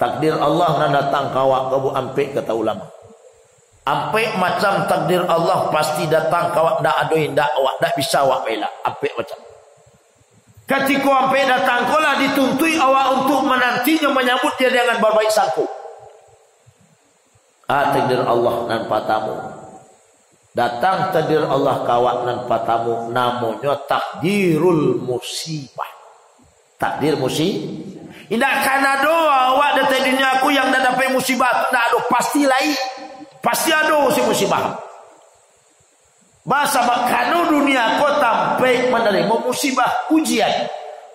Takdir Allah nak datang kawak kabu ampek kata ulama. Ampek macam takdir Allah pasti datang kawak dak adoi dak awak dak bisa awak bela. Ampek macam. Ketika ampek datang kolah dituntui awak untuk menantinya menyambut dia dengan berbaik sangka. Takdir Allah nan patamu. Datang takdir Allah kawak nan patamu namanya takdirul musibah. Takdir musibah. Tidak kena doa awak datang dunia aku yang dah dapat musibah. Tak ada pasti lain. Pasti ada si musibah. Bahasa bakano dunia aku sampai menerima musibah ujian.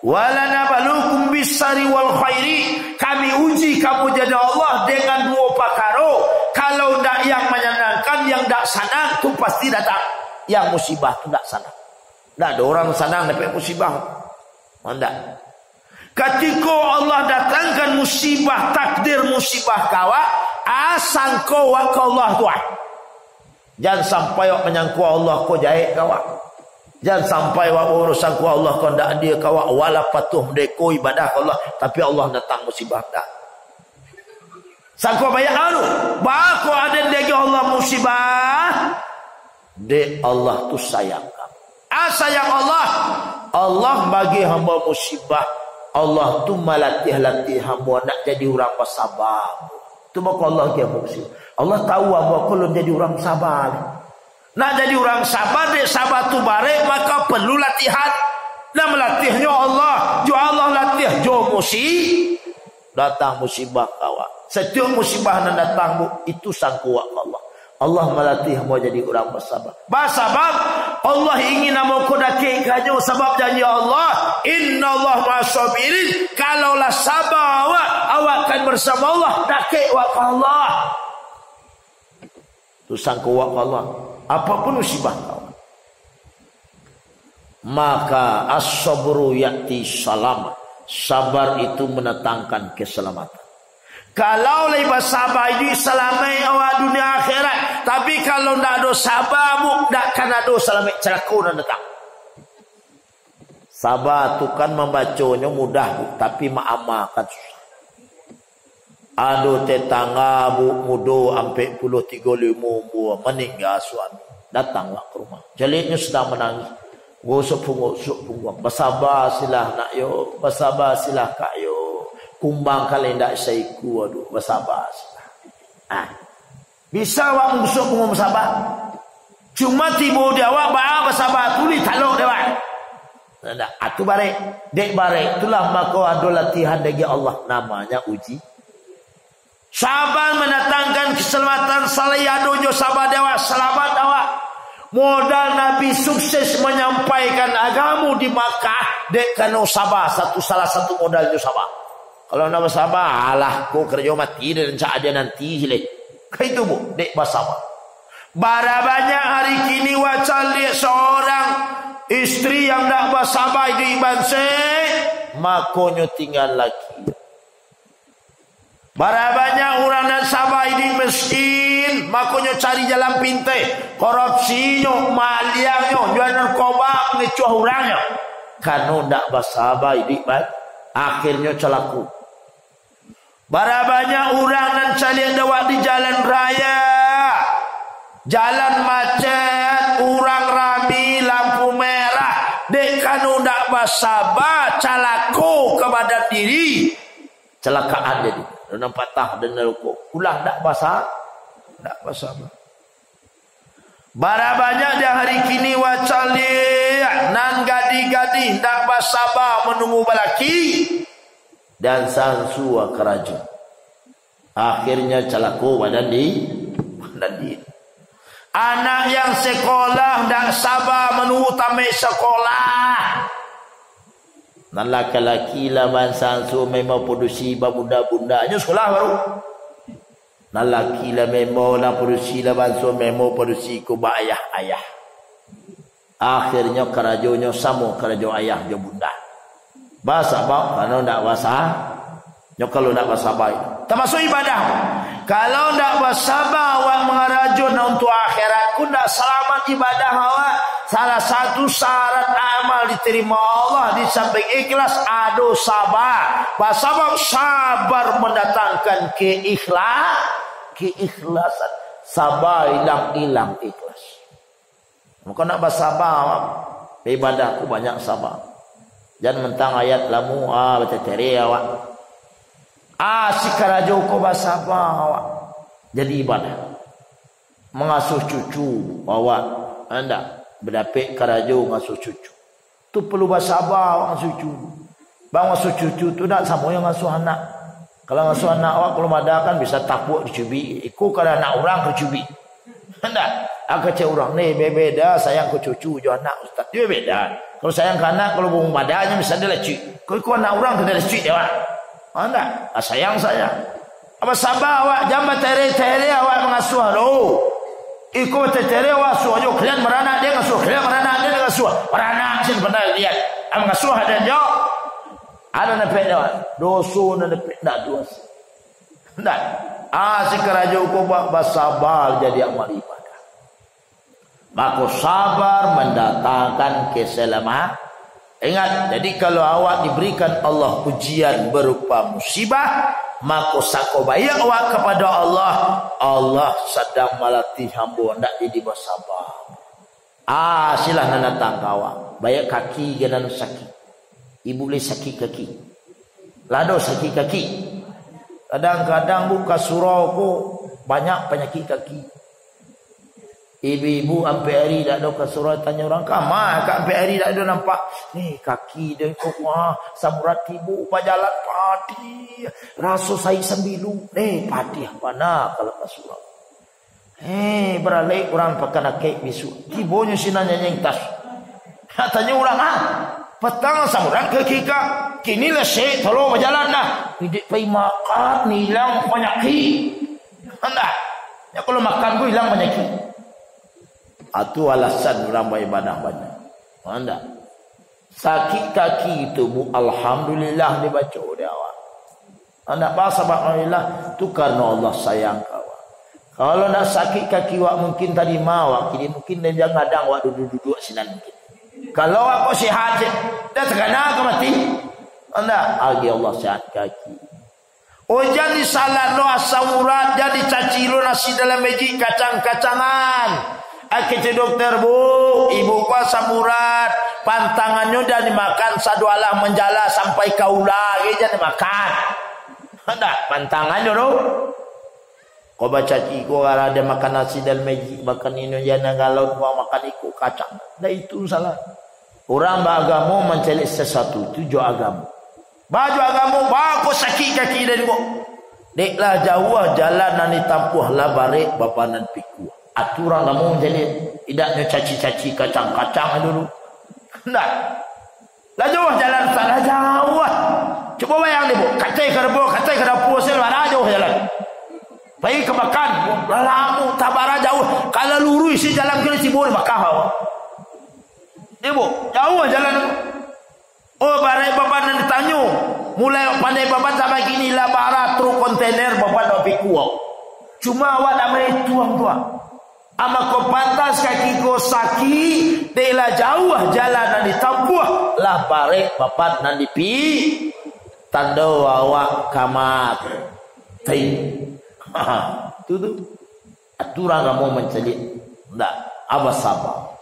Walanabluukum bisari wal khairi. Kami uji kamu jadi Allah dengan dua perkara. Kalau tak yang menyenangkan, yang tak senang tu pasti datang. Yang musibah tu tak senang. Tak ada orang senang dapat musibah. Tidak. Ketika Allah datangkan musibah, takdir musibah kawak, asang kawak ke Allah tuan. Jangan sampai awak menyangka Allah kau jahit kawak. Jangan sampai awak urusan ku Allah kau tak ada kawak. Wala patuh mendeko ibadah Allah. Tapi Allah datang musibah tak. Sangka banyak anu. Baku ada lagi Allah musibah. De Allah tu sayang kamu. Sayang Allah. Allah bagi hamba musibah. Allah tu melatih hamba nak jadi orang bersabar. Tu maka Allah dia musibah. Allah tahu hamba kalau jadi orang sabar. Nak jadi orang sabar, dek sabar tu baik maka perlu latihan. Nak melatihnya Allah. Jo Allah latih jo musibah. Datang musibah kawak. Setiap musibah yang datang itu sangkuak Allah. Allah melatih mau jadi orang bersabar. Sebab Allah ingin nama kau dakik kajo sebab janji Allah, innallaha ma'as-sabirin. Kalaulah sabar awak akan bersama Allah, dakik wa Allah. Tu sangka wa Allah. Apapun musibah kau. Maka as-sabru ya'ti salama. Sabar itu mendatangkan keselamatan. Kalau lebih sabar ini selamat awak dunia akhirat. Tapi kalau tak ada sabar, tak akan ada selamat celaka dan datang. Sabar tu kan membacanya mudah, tapi mengamalkan susah. Ada tetangga muda sampai 35 umur meninggal suami. Datanglah ke rumah. Jelitnya sedang menangis. Gosok punggung. Bersabar silah nak yo. Bersabar silah kak yo. Kumbang kalian tak saiku, aduh, bersabar. Bisa awak mengusuk punggung bersabar. Cuma tiba dia awak bersabar tulis taluk dia awak. Itu barik. Dek barik. Itulah maka ada latihan dari Allah. Namanya uji. Sabar mendatangkan keselamatan. Salayadonya sabar dia awak. Selamat awak. Modal Nabi sukses menyampaikan agama di Makkah. Dek kena sabar. Salah satu modalnya sabar. Kalau nak bersabar, alah kau kerja mati dan cak ada nanti hilih. Itu bu, dek bersabar. Bara banyak hari kini wacan lihat seorang istri yang tak bersabar di bangsa, makonyo tinggal lagi. Bara banyak orang yang sabar di miskin, makonyo cari jalan pintai, korupsinya, maliannya, jual narkoba, ngecuah orangnya. Karena tak bersabar di bangsa, akhirnya celaku. Bara banyak orang dan calian dawak di jalan raya. Jalan macet, orang rami, lampu merah. Dek kanu ndak bersabar, calaku kepada diri. Celakaan jadi. Dan patah dan neraka. Ulah ndak bersabar. Bara banyak di hari kini wacali nan gadi-gadi ndak bersabar menunggu balaki. Dan sansua kerajaan. Akhirnya celaku badan di. Anak yang sekolah dan sabar menunggu tamat sekolah. Dan laki-laki lah bansansu memang produksi bunda-bundanya sekolah baru. Dan laki lah memang lah produksi lah bansu memang produksi kubah ayah. Akhirnya kerajaannya sama kerajaan ayah dan bunda. Bahasa apa? Kalau tak bahasa, kalau tak bersabar, termasuk ibadah. Kalau tak bersabar, awak mengarajun untuk akhirat, ku tak selamat ibadah awak. salah satu syarat amal diterima Allah di samping ikhlas ada sabar. Sebab sabar mendatangkan keikhlasan. Sabar hilang ikhlas. Maka nak bersabar, ibadahku banyak sabar. Jangan mentang ayat lamu berteteri awak. Sikarajo ko bersabar awak. Jadi ibadah. Mengasuh cucu awak, anda berdapik karajo ngasuh cucu. Tu perlu bersabar ngasuh cucu. Bang ngasuh cucu tu tak sama yang ngasuh anak. Kalau ngasuh anak awak belum ada kan bisa tapuk dicubi. Ikut kalau anak orang kecubi. Anda aku cek orang ni beda sayang ke cucu jo anak ustaz. Dia beda. Kalau sayang ke anak kalau belum adanya bisa dia lecik. Kalau ikut anak orang kena lecik dia awak. Anda sayang saya. Apa sabar awak jangan tere awak mengasuh lo. Ikut tere awak suah jo kalian beranak dia ngasuh, kalian beranak dia ngasuh. Beranak sih benar lihat. Mengasuh ada jo. Ada nepek dia. Dosa dan nepek tak dosa. Tak. Sekeraja ko bersabar jadi amal ibadah. Maka sabar mendatangkan keselamatan. Ingat, jadi kalau awak diberikan Allah ujian berupa musibah, maka sakobaya awak kepada Allah. Allah sedang melatih hamba hendak jadi bersabar. Silah nak datang awak. Banyak kaki genan sakit. Ibu boleh sakit kaki. Lado sakit kaki. Kadang-kadang buka surau ko banyak penyakit kaki. Ibu-ibu sampai hari tak ada ke surau tanya orang kamar. Sampai hari tak ada nampak. Ni kaki dia kok samurat ibu berjalan padi. Rasa saya sembilu. Padi apa nak kalau ke surau. Beralih orang pakai nakik bisu. Tibonya sinanya yang tas. Tanya orang petang samurat ke kika. Kini lah syek tolong berjalan dah. Hidup pergi makan hilang penyakit. Anda. Ya kalau makan pun hilang penyakit. Itu alasan orang beribadah banyak. Anda. Sakit kaki itu alhamdulillah dibaca oleh awak. Anda bahasa alhamdulillah itu karena Allah sayang kau. Kalau nak sakit kaki awak mungkin tadi awak kini mungkin dia jangan ada awak duduk-duduk sinan mungkin. Kalau aku sihat dah terkena ke mati. Anda agi Allah sihat kaki. Jadi salah lo asamurat jadi caci lo nasi dalam meji kacang-kacangan. Kata dokter bu, ibu kuasa murat, pantangannya dah dimakan sadualah menjala sampai kaulah, jangan dimakan. Ada pantangannya lo. Kau baca ciko kalau ada makan nasi dalam meji, makan ini jangan galau makan ikut kacang. Dah itu salah. Orang beragama mencari sesuatu tujuh agama. Baju agama baku sakit kaki dari bu. Deklah jauh jalan nani tampuh lah barik bapa nan piku. Aturan kamu jadi tidaknya caci-caci kacang-kacang dulu. Enggak. Lah jauh jalan salah jauh. Coba bayang ni bu, katai ke dapur sel mana jauh jalan. Baik ke makan, lalamu tabara jauh. Kalau lurus si jalan kena cibur makah. Ni bu, jauh jalan. Barai bapak nan ditanya. Mulai pandai bapak sampai kini lah bara truk kontainer bapak nak piku. Cuma awak nak main tuang-tuang. Ama kau pantas kaki kau sakit, delah jauh jalan nan ditampuh lah barek bapak nan dipi tanda awak kamar. Tu aturan kamu mencelit. Enggak, apa sabar.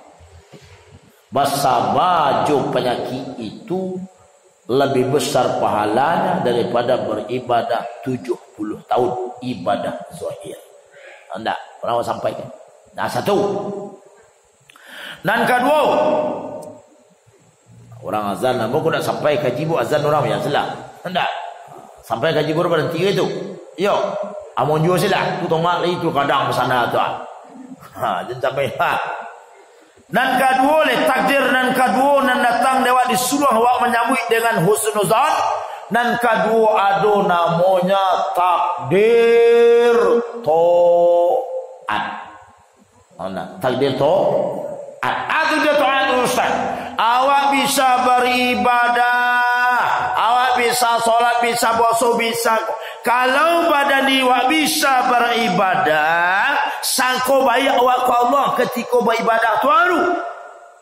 Bersabar jo penyakit itu lebih besar pahalanya daripada beribadah 70 tahun ibadah zahir. Enggak, pernah sampaikan. Nah satu. Dan kedua, orang azan nak nak sampai kaji bu azan orang yang salah. Hendak sampai kaji bu berhenti itu. Yo, amon jual sila. Tu tongak itu kadang bersana tu. Jangan sampai Dan kedua le takdir dan kedua nan datang dewa disuruh awak menyambut dengan husnuzan. Dan kedua ada namanya takdir to'at. Takdir takdir to'at Ustaz. Awak bisa beribadah, awak bisa solat, bisa puasa, bisa. Kalau badan awak bisa beribadah, sangko baik awak ke Allah ketika beribadah tu baru.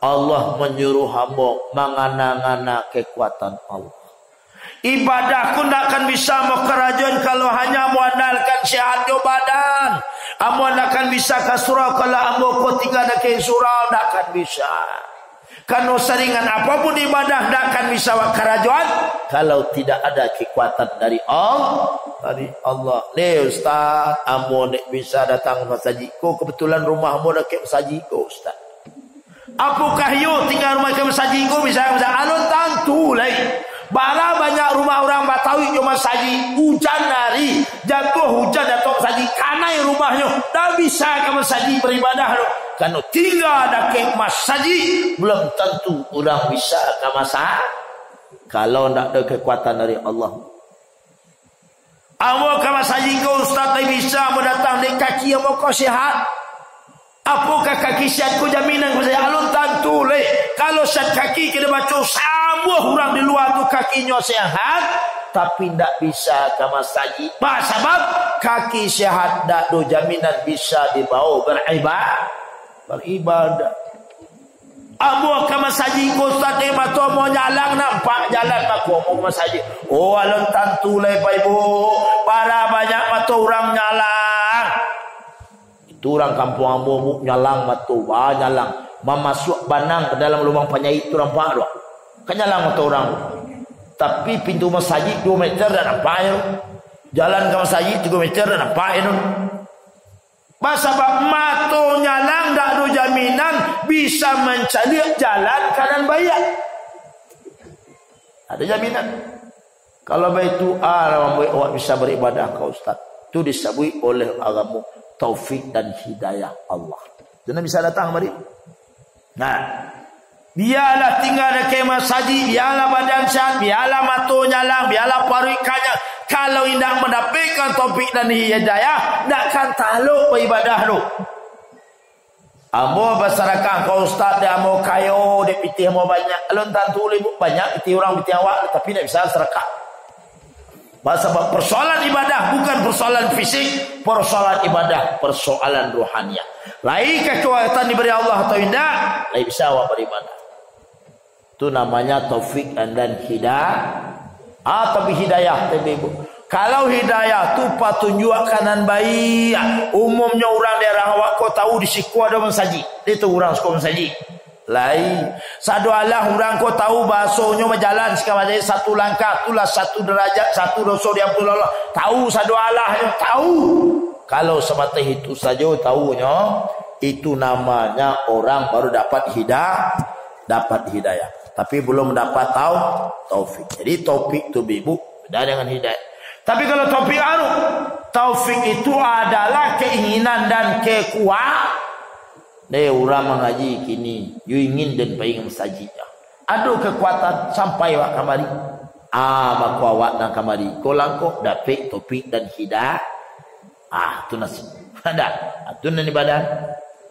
Allah menyuruh hamba mengana-ngana kekuatan Allah. Ibadah pun tak akan bisa mau kerajaan kalau hanya mengandalkan sihat yo badan. Amun akan bisa ke surau kalau ambo ko tinggal ke surau tak akan bisa. Kalau seringan apapun ibadah tak akan bisa wa kerajaan kalau tidak ada kekuatan dari Allah. Ni ustaz, ambo nek bisa datang masjid ko, kebetulan rumahmu dak ke masjid ko ustaz. Apakah you tinggal rumah ke masjid ko bisa alun tentu lain. Bara banyak rumah orang Batawi cuma saji hujan hari jatuh hujan atau saji kanai rumahnya tak bisa kamu saji beribadah lo karena tinggal ada ke masjid belum tentu orang bisa ke masa kalau tidak ada kekuatan dari Allah. Awak ke masjid kau ustaz tak bisa mendatang di kaki yang kau sihat. Apakah kaki sihat kau jaminan kau saya alun tentu leh kalau sihat kaki kena baca semua orang di luar tu kakinya sehat tapi tidak bisa ke masjid. Sebab kaki sehat tak ada jaminan bisa dibawa beribadah. Abu ke masjid ko ustaz ni mata mau nyalang nampak jalan aku mau masjid. Oh alun tentu leh Pak Ibu. Para banyak mata orang nyalang. Itu orang kampung ambo nyalang mata nyalang. Memasuk banang ke dalam lubang penyai itu nampak tak? Kenyalang mata orang. Tapi pintu masjid 2 meter dan nampak ya. Jalan ke masjid 3 meter dan nampak ya. Sebab mata nyalang tak ada jaminan bisa mencari jalan kanan bayak. Ada jaminan. Kalau begitu awak bisa beribadah kau ustaz. Itu disebut oleh agama taufik dan hidayah Allah. Jangan bisa datang mari. Nah, biarlah tinggal di masjid, biarlah badan sehat, biarlah mata nyalang, biarlah parikanya. Kalau tidak mendapatkan taufik dan hidayah, tak akan taluk beribadah tu. Amo masyarakat kau ustaz dia mau kayo, dia pitih mau banyak. Alun tentu banyak pitih orang pitih awak, tapi tak bisa sedekah. Sebab persoalan ibadah bukan persoalan fisik, persoalan ibadah, persoalan rohaniah. Lain kekuatan diberi Allah atau tidak, lain bisa awak beribadah. Itu namanya taufik dan hidayah. Tapi hidayah ibu. Kalau hidayah tu petunjuk kanan baik. Umumnya orang daerah awak kau tahu di siku ada masjid. Itu orang suka masjid. Lain. Sadu Allah orang kau tahu bahasanya berjalan sekarang satu langkah itulah 1 derajat 1 dosa diampun Allah. Tahu sadu Allah tahu. Kalau sebatas itu saja tahunya itu namanya orang baru dapat hidayah. Tapi belum dapat taufik. Jadi taufik itu ibu beda dengan hidayah. Tapi kalau taufik itu adalah keinginan dan kekuatan. Orang mengaji kini, you ingin dan pengen masjidnya. Ada kekuatan sampai wak kamari. Maka awak dan kamari. Kau langkau dapat taufik dan hidayah. Itu nasib. Ada. Itu nani badan.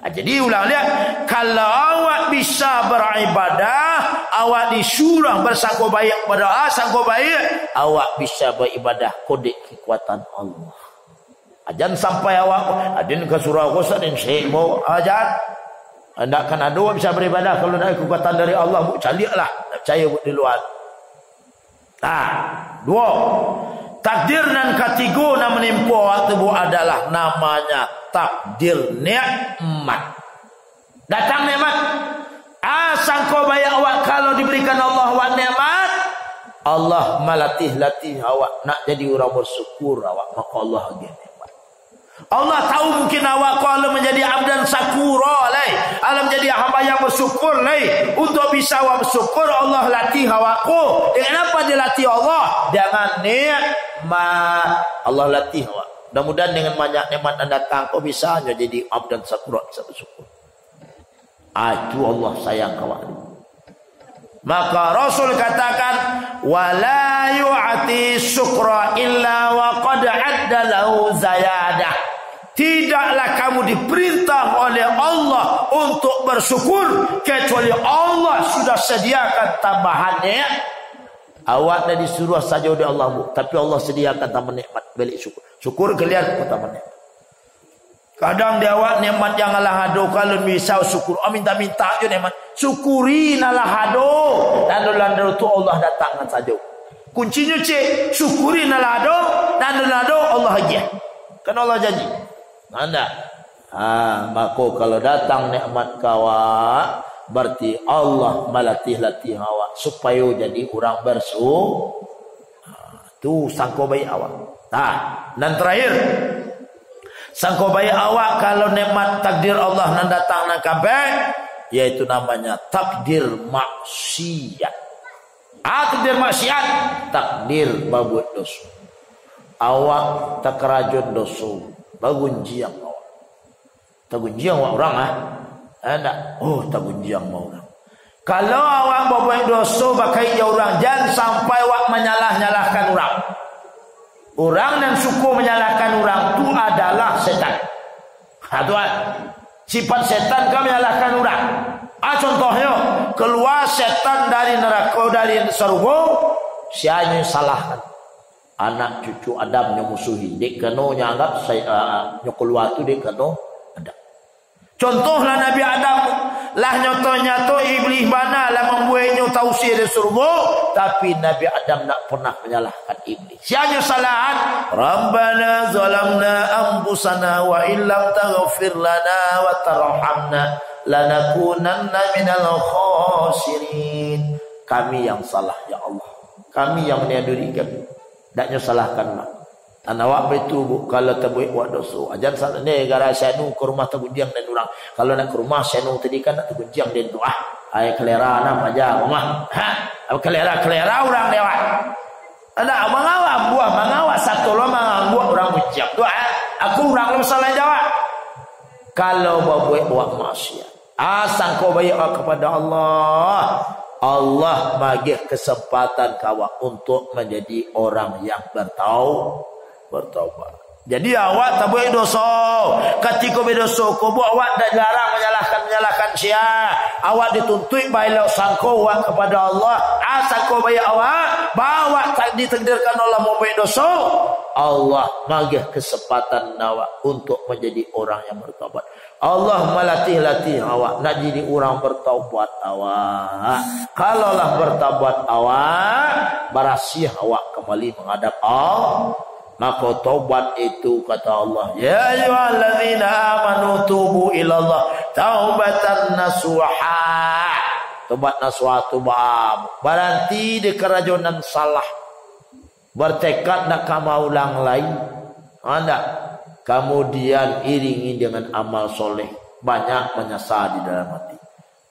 Jadi ulang lihat, kalau awak bisa beribadah, awak disuruh bersanggup baik berdoa, sanggup baik, awak bisa beribadah kode kekuatan Allah. Jangan sampai awak adin ke surau kosan dan syekh mau ajar. Anda kan ada orang bisa beribadah kalau ada kekuatan dari Allah, bu caliaklah. Tak percaya bu di luar. 2. Takdir dan katigo yang menimpa waktu bu adalah namanya takdir nikmat. Datang nikmat. Sangko bayar awak kalau diberikan Allah wa nikmat. Allah melatih awak nak jadi orang bersyukur awak, maka Allah bagi nikmat. Allah tahu mungkin awak kalau menjadi abdan syakura alam menjadi hamba yang bersyukur untuk bisa awak bersyukur Allah latih awakku. Dengan apa dia latih Allah? Dengan nikmat. Allah latih awak. Mudah-mudahan dengan banyak nikmat yang datang kau bisa jadi abdan syakura, bisa bersyukur. Itu Allah sayang awak. Maka Rasul katakan wala yu'ti syukra illa wa qad adda lahu zayadah. Tidaklah kamu diperintah oleh Allah untuk bersyukur kecuali Allah sudah sediakan tambahannya. Awak dah disuruh saja oleh Allah, tapi Allah sediakan tambahan nikmat balik syukur. Syukur kalian tambahan nikmat. Kadang dia awak nikmat yang Allah ado kalau misal syukur. Minta-minta je nikmat. Syukuri nalah ado. Dan dalam tu Allah datangkan saja. Kuncinya cik, syukuri nalah ado dan dalam ado Allah aja. Kan Allah janji. Anda. Maka kalau datang nikmat kawak, berarti Allah melatih-latih awak supaya jadi orang tu sangko baik awak. Dan terakhir, sangko baik awak kalau nikmat takdir Allah nan datang nan kabeh, yaitu namanya takdir maksiat. Takdir maksiat, takdir babuat dosa. Awak tak kerajun dosa, bagunjiang awak. Tagunjiang awak orang Ada. Tagunjiang orang. Kalau awak berbuat dosa bakai orang, jangan sampai awak menyalah-nyalahkan orang. Orang yang suka menyalahkan orang itu adalah setan. Tuan, sifat setan kan menyalahkan orang. Contohnya, keluar setan dari neraka, dari surga, siapa yang salahkan? Anak cucu Adam yang musuhi. Dia kena anggap yang keluar tu dia kena Adam. Contohlah Nabi Adam lah nyata-nyata iblis mana lah membuatnya tausir di surga, tapi Nabi Adam tak pernah menyalahkan iblis. Siapa kesalahan? Rabbana zalamna anfusana wa illam taghfir lana wa tarhamna lanakunanna minal khasirin. Kami yang salah ya Allah. Kami yang meniaduri kami. Tak nyalahkan Allah. Awak betul kalau terbuat buat dosa. Ajar salah ni gara senu ke rumah tergunjiang dan orang. Kalau nak ke rumah senu tadi kan nak tergunjiang dan tu ai kelera nam aja rumah. Kelera orang lewat. Ada mengawak buah mengawak satu lo mengawak orang ucap tu aku orang lu salah jawab. Kalau buat maksiat. Sangko baik kepada Allah. Allah bagi kesempatan kawak untuk menjadi orang yang bertaubat. Jadi awak tak boleh dosa. Ketika berdosa, kau buat awak dah jarang menyalahkan siapa. Awak dituntut baiklah sangko awak kepada Allah. Sangko baik awak, bawa tak ditakdirkan Allah mau berdosa. Allah bagi kesempatan awak untuk menjadi orang yang bertaubat. Allah melatih-latih awak nak jadi orang bertaubat awak. Kalaulah bertaubat awak, berhasil awak kembali menghadap Allah. Maka taubat itu kata Allah, ya ayyuhallazina amanu tubu ilallah taubatan nasuha. Taubat nasuha tu berarti di kerajunan salah. Bertekad nak kamu ulang lain. Anda kemudian iringi dengan amal soleh, banyak menyesal di dalam hati.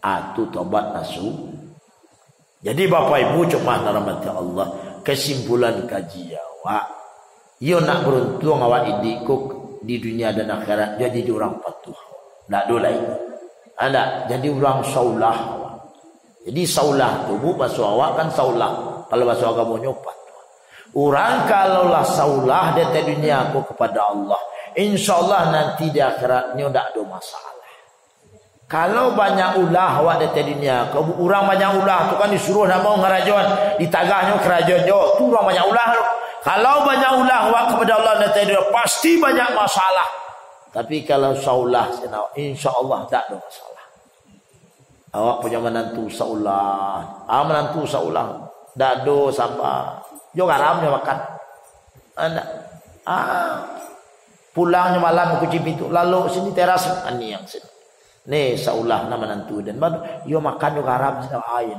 Itu taubat nasuh. Jadi Bapak Ibu cuma rahmati Allah, kesimpulan kaji awak, yo nak beruntung awak idikuk di dunia dan akhirat jadi orang patuh. Tak dolai. Anda jadi orang saulah awak. Jadi saulah tu bahasa awak kan saulah. Kalau bahasa agamanya patuh. Orang kalaulah saulah di dunia aku kepada Allah, insyaallah nanti di akhiratnya tak ada masalah. Kalau banyak ulah awak di dunia, orang banyak ulah tu kan disuruh nak mau ngerajuan, ditagahnya kerajaan jo, tu orang banyak ulah. Kalau banyak ulah awak kepada Allah nanti dunia pasti banyak masalah. Tapi kalau saulah insyaallah tak ada masalah. Awak punya menantu saulah, menantu saulah, tak ada sampah. Jo garamnya makan. Anda pulangnya malam ke pintu lalu sini teras ani yang sini. Ni saulah nama menantu dan baru yo makan jo garam sama air.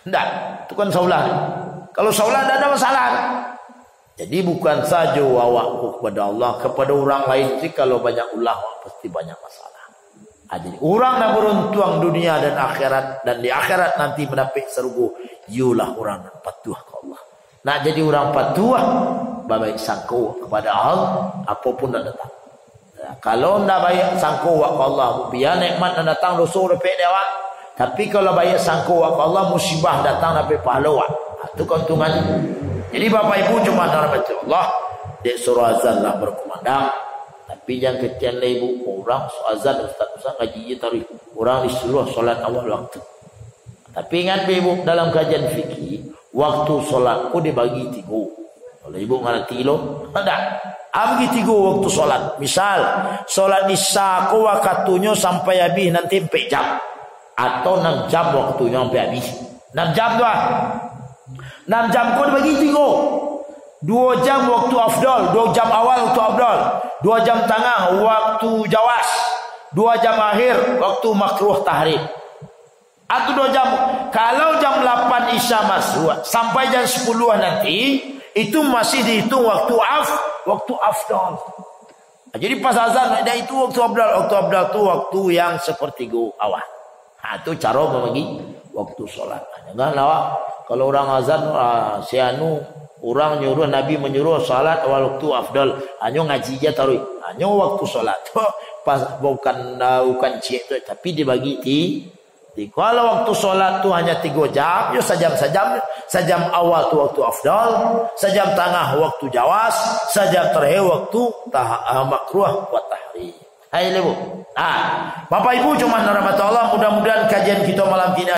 Ndak, itu kan saulah. Kalau saulah tak ada masalah. Jadi bukan saja awak kepada Allah, kepada orang lain sih kalau banyak ulah pasti banyak masalah. Jadi orang yang beruntung dunia dan akhirat, dan di akhirat nanti mendapat surga, yulah orang yang patuh ke Allah. Nak jadi orang patuh, baik sangko kepada Allah apapun yang datang. Kalau ndak baik sangko ke Allah, biar nikmat yang datang dosa dapat dewa. Tapi kalau baik sangko ke Allah, musibah datang dapat pahala. Itu keuntungan. Jadi Bapak Ibu cuma rahmati Allah, dek surah azan lah berkumandang. Tapi jangan kecian lah ibu, orang azan Ustaz ngaji tarikh, orang disuruh solat awal waktu. Tapi ingat ibu dalam kajian fikih, waktu solatku dibagi 3. Kalau ibu ngerti lo, ada. Abgi 3 waktu solat. Misal, solat isya ko waktunya sampai habis nanti 4 jam. Atau 6 jam waktunya sampai habis. 6 jam tu 6 jam ko dibagi 3. 2 jam waktu afdal, 2 jam awal waktu afdal, 2 jam tengah waktu jawas, 2 jam akhir waktu makruh tahrim. Atau 2 jam. Kalau jam 8 isya masuk sampai jam 10 nanti, itu masih dihitung waktu afdal. Jadi pas azan ada itu waktu afdal. Waktu afdal itu waktu yang sepertiga awal. Itu cara membagi waktu solat. Jangan lawak. Kalau orang azan orang nyuruh, Nabi menyuruh salat awal waktu afdal. Hanya ngaji aja taruh. Hanya waktu salat. Pas bukan cik tu, tapi dibagi kalau waktu solat tu hanya 3 jam, ya sejam awal tu waktu afdal, sejam tengah waktu jawas, sejam terakhir waktu makruh wa tahrim. Hai ibu. Bapak Ibu cuma rahmat Allah, mudah-mudahan kajian kita malam ini